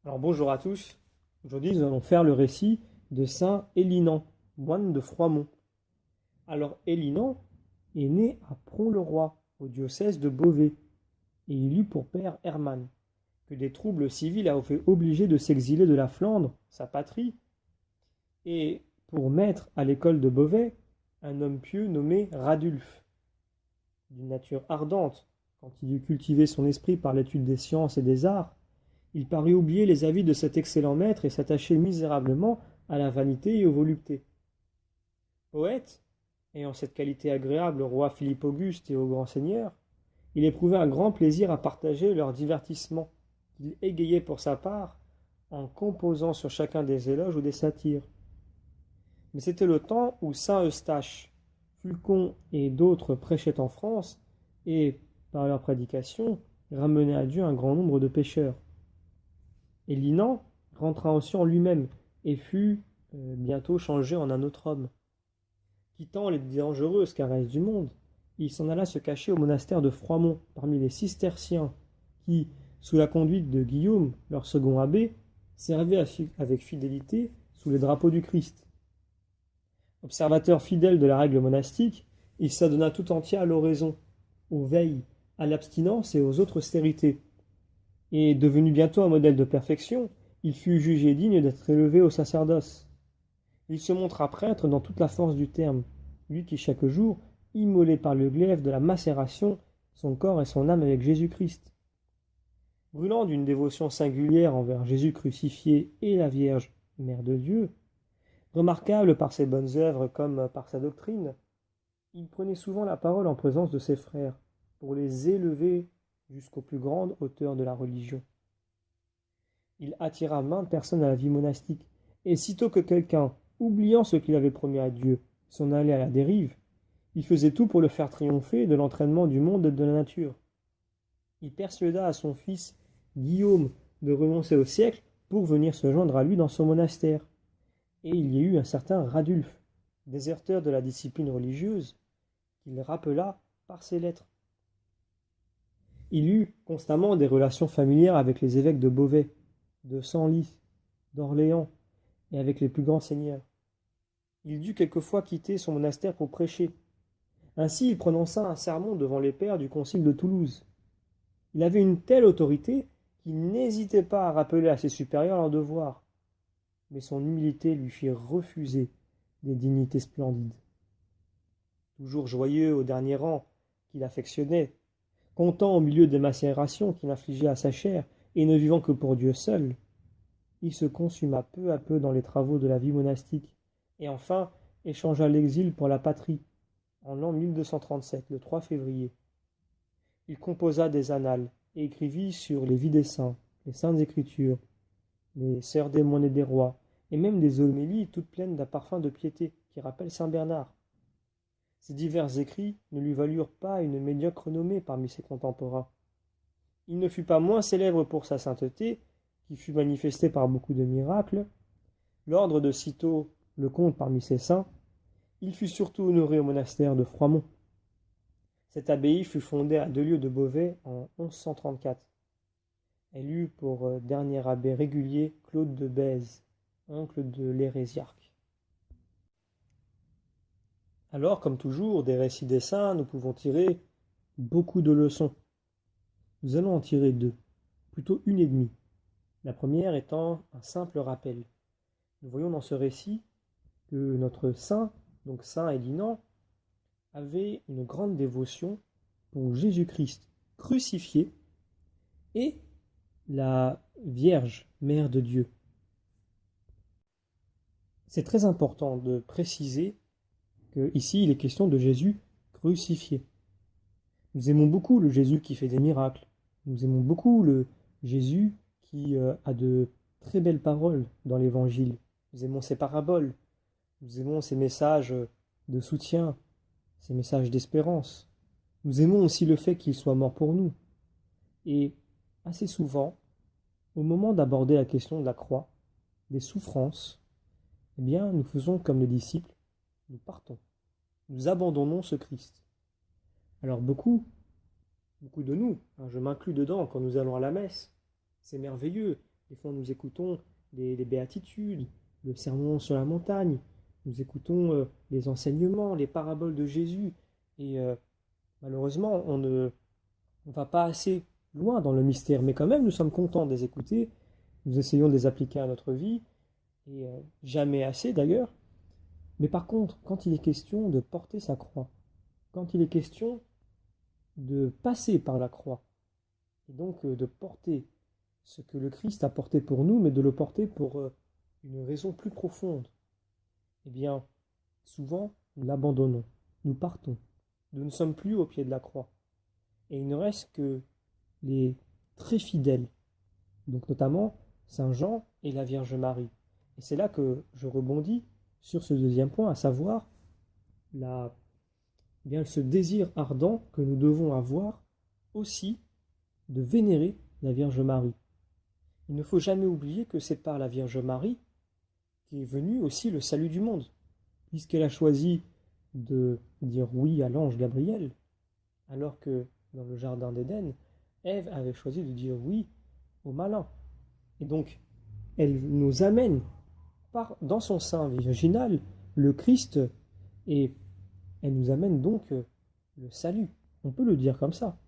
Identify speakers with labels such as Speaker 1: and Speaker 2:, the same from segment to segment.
Speaker 1: Alors bonjour à tous. Aujourd'hui, nous allons faire le récit de Saint Hélinan, moine de Froidmont. Alors Hélinan est né à Pront-le-Roi, au diocèse de Beauvais, et il eut pour père Hermann, que des troubles civils avaient obligé de s'exiler de la Flandre, sa patrie, et pour maître à l'école de Beauvais, un homme pieux nommé Radulphe, d'une nature ardente, quand il eut cultivé son esprit par l'étude des sciences et des arts. Il parut oublier les avis de cet excellent maître et s'attacher misérablement à la vanité et aux voluptés. Poète, ayant cette qualité agréable au roi Philippe Auguste et aux grands seigneurs, il éprouvait un grand plaisir à partager leurs divertissements, qu'il égayait pour sa part en composant sur chacun des éloges ou des satires. Mais c'était le temps où saint Eustache, Fulcon et d'autres prêchaient en France et, par leurs prédications, ramenaient à Dieu un grand nombre de pécheurs. Et Linan rentra aussi en lui-même et fut bientôt changé en un autre homme. Quittant les dangereuses caresses du monde, il s'en alla se cacher au monastère de Froidmont parmi les cisterciens qui, sous la conduite de Guillaume, leur second abbé, servaient avec fidélité sous le drapeau du Christ. Observateur fidèle de la règle monastique, il s'adonna tout entier à l'oraison, aux veilles, à l'abstinence et aux autres austérités. Et devenu bientôt un modèle de perfection, il fut jugé digne d'être élevé au sacerdoce. Il se montra prêtre dans toute la force du terme, lui qui chaque jour immolait par le glaive de la macération son corps et son âme avec Jésus-Christ. Brûlant d'une dévotion singulière envers Jésus crucifié et la Vierge, Mère de Dieu, remarquable par ses bonnes œuvres comme par sa doctrine, il prenait souvent la parole en présence de ses frères pour les élever jusqu'aux plus grandes hauteurs de la religion. Il attira maintes personnes à la vie monastique, et sitôt que quelqu'un, oubliant ce qu'il avait promis à Dieu, s'en allait à la dérive, il faisait tout pour le faire triompher de l'entraînement du monde et de la nature. Il persuada à son fils Guillaume de renoncer au siècle pour venir se joindre à lui dans son monastère. Et il y eut un certain Radulphe, déserteur de la discipline religieuse, qu'il rappela par ses lettres. Il eut constamment des relations familières avec les évêques de Beauvais, de Senlis, d'Orléans, et avec les plus grands seigneurs. Il dut quelquefois quitter son monastère pour prêcher. Ainsi il prononça un sermon devant les pairs du concile de Toulouse. Il avait une telle autorité qu'il n'hésitait pas à rappeler à ses supérieurs leurs devoirs, mais son humilité lui fit refuser des dignités splendides. Toujours joyeux au dernier rang qu'il affectionnait, content au milieu des macérations qu'il infligeait à sa chair, et ne vivant que pour Dieu seul, il se consuma peu à peu dans les travaux de la vie monastique, et enfin échangea l'exil pour la patrie, en l'an 1237, le 3 février. Il composa des annales, et écrivit sur les vies des saints, les saintes écritures, les sœurs des moines et des rois, et même des homélies toutes pleines d'un parfum de piété, qui rappellent saint Bernard. Ces divers écrits ne lui valurent pas une médiocre renommée parmi ses contemporains. Il ne fut pas moins célèbre pour sa sainteté, qui fut manifestée par beaucoup de miracles. L'ordre de Cîteaux le compte parmi ses saints. Il fut surtout honoré au monastère de Froidmont. Cette abbaye fut fondée à 2 lieues de Beauvais en 1134. Elle eut pour dernier abbé régulier Claude de Bèze, oncle de l'hérésiarque. Alors, comme toujours, des récits des saints, nous pouvons tirer beaucoup de leçons. Nous allons en tirer deux, plutôt une et demie. La première étant un simple rappel. Nous voyons dans ce récit que notre saint, donc saint Hélinan, avait une grande dévotion pour Jésus-Christ crucifié et la Vierge, Mère de Dieu. C'est très important de préciser qu'ici il est question de Jésus crucifié. Nous aimons beaucoup le Jésus qui fait des miracles. Nous aimons beaucoup le Jésus qui a de très belles paroles dans l'Évangile. Nous aimons ses paraboles. Nous aimons ses messages de soutien, ses messages d'espérance. Nous aimons aussi le fait qu'il soit mort pour nous. Et assez souvent, au moment d'aborder la question de la croix, des souffrances, eh bien, nous faisons comme les disciples, nous partons. Nous abandonnons ce Christ. Alors beaucoup de nous, je m'inclus dedans quand nous allons à la messe, c'est merveilleux Des fois, nous écoutons les béatitudes, le sermon sur la montagne, nous écoutons les enseignements, les paraboles de Jésus, et malheureusement, on ne va pas assez loin dans le mystère, mais quand même, nous sommes contents de les écouter, nous essayons de les appliquer à notre vie, et jamais assez d'ailleurs. Mais par contre, quand il est question de porter sa croix, quand il est question de passer par la croix, et donc de porter ce que le Christ a porté pour nous, mais de le porter pour une raison plus profonde, eh bien, souvent, nous l'abandonnons, nous partons, nous ne sommes plus au pied de la croix. Et il ne reste que les très fidèles, donc notamment Saint Jean et la Vierge Marie. Et c'est là que je rebondis sur ce deuxième point, à savoir eh bien, ce désir ardent que nous devons avoir aussi de vénérer la Vierge Marie. Il ne faut jamais oublier que c'est par la Vierge Marie qu'est venu aussi le salut du monde, puisqu'elle a choisi de dire oui à l'ange Gabriel, alors que dans le jardin d'Éden, Ève avait choisi de dire oui au malin. Et donc, elle nous amène dans son sein virginal le Christ, et elle nous amène donc le salut. On peut le dire comme ça.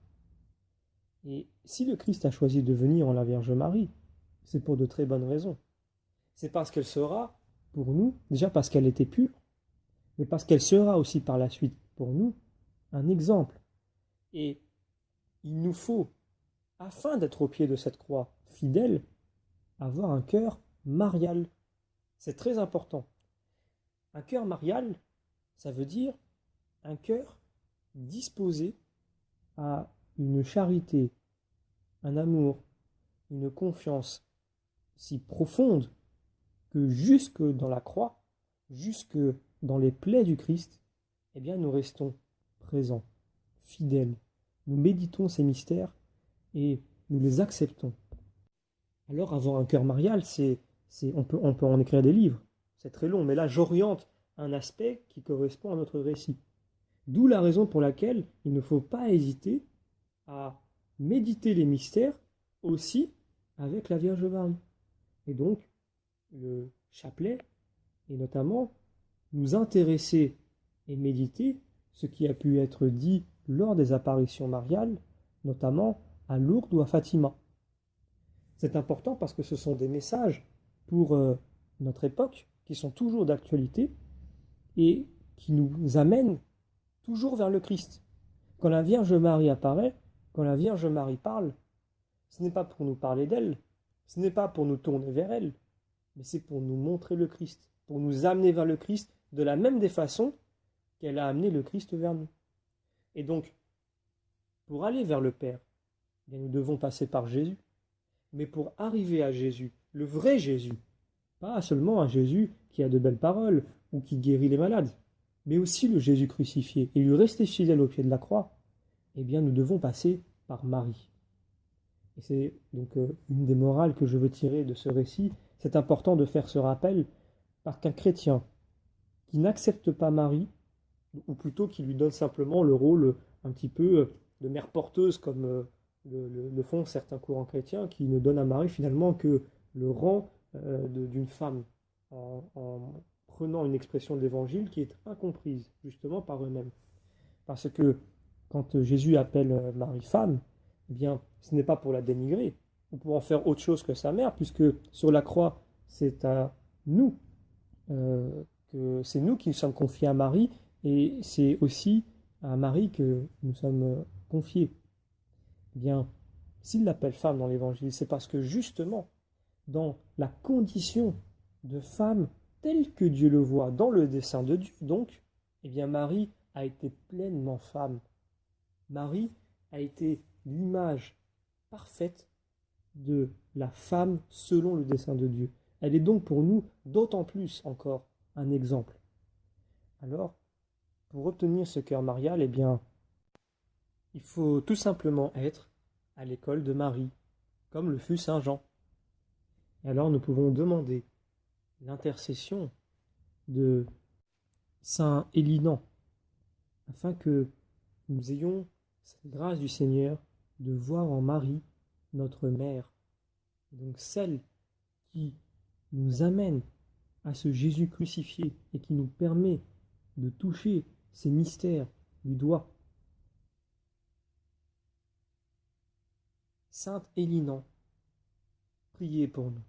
Speaker 1: Et si le Christ a choisi de venir en la Vierge Marie, c'est pour de très bonnes raisons. C'est parce qu'elle sera, pour nous, déjà parce qu'elle était pure, mais parce qu'elle sera aussi par la suite, pour nous, un exemple. Et il nous faut, afin d'être au pied de cette croix fidèle, avoir un cœur marial. C'est très important. Un cœur marial, ça veut dire un cœur disposé à une charité, un amour, une confiance si profonde que jusque dans la croix, jusque dans les plaies du Christ, eh bien nous restons présents, fidèles. Nous méditons ces mystères et nous les acceptons. Alors avoir un cœur marial, on peut en écrire des livres, c'est très long, mais là j'oriente un aspect qui correspond à notre récit. D'où la raison pour laquelle il ne faut pas hésiter à méditer les mystères aussi avec la Vierge Marie. Et donc, le chapelet, et notamment nous intéresser et méditer ce qui a pu être dit lors des apparitions mariales, notamment à Lourdes ou à Fatima. C'est important parce que ce sont des messages pour notre époque qui sont toujours d'actualité et qui nous amènent toujours vers le Christ. Quand la Vierge Marie apparaît, quand la Vierge Marie parle, ce n'est pas pour nous parler d'elle, ce n'est pas pour nous tourner vers elle, mais c'est pour nous montrer le Christ, pour nous amener vers le Christ de la même des façons qu'elle a amené le Christ vers nous. Et donc, pour aller vers le Père, eh bien, nous devons passer par Jésus. Mais pour arriver à Jésus, le vrai Jésus, pas seulement un Jésus qui a de belles paroles ou qui guérit les malades, mais aussi le Jésus crucifié et lui rester fidèle au pied de la croix, eh bien nous devons passer par Marie. Et c'est donc une des morales que je veux tirer de ce récit. C'est important de faire ce rappel parce qu'un chrétien qui n'accepte pas Marie, ou plutôt qui lui donne simplement le rôle un petit peu de mère porteuse comme le font certains courants chrétiens, qui ne donnent à Marie finalement que le rang d'une femme, en prenant une expression de l'évangile qui est incomprise justement par eux-mêmes. Parce que quand Jésus appelle Marie femme, eh bien, ce n'est pas pour la dénigrer, ou pour en faire autre chose que sa mère, puisque sur la croix, c'est à nous, que c'est nous qui nous sommes confiés à Marie, et c'est aussi à Marie que nous sommes confiés. Eh bien, s'il l'appelle femme dans l'évangile, c'est parce que justement, dans la condition de femme telle que Dieu le voit, dans le dessein de Dieu, donc, eh bien, Marie a été pleinement femme. Marie a été l'image parfaite de la femme selon le dessein de Dieu. Elle est donc pour nous d'autant plus encore un exemple. Alors, pour obtenir ce cœur marial, eh bien, il faut tout simplement être à l'école de Marie, comme le fut Saint Jean. Et alors nous pouvons demander l'intercession de Saint Élinan, afin que nous ayons cette grâce du Seigneur de voir en Marie notre mère, Et donc celle qui nous amène à ce Jésus crucifié et qui nous permet de toucher ces mystères du doigt. Sainte Élinan, priez pour nous.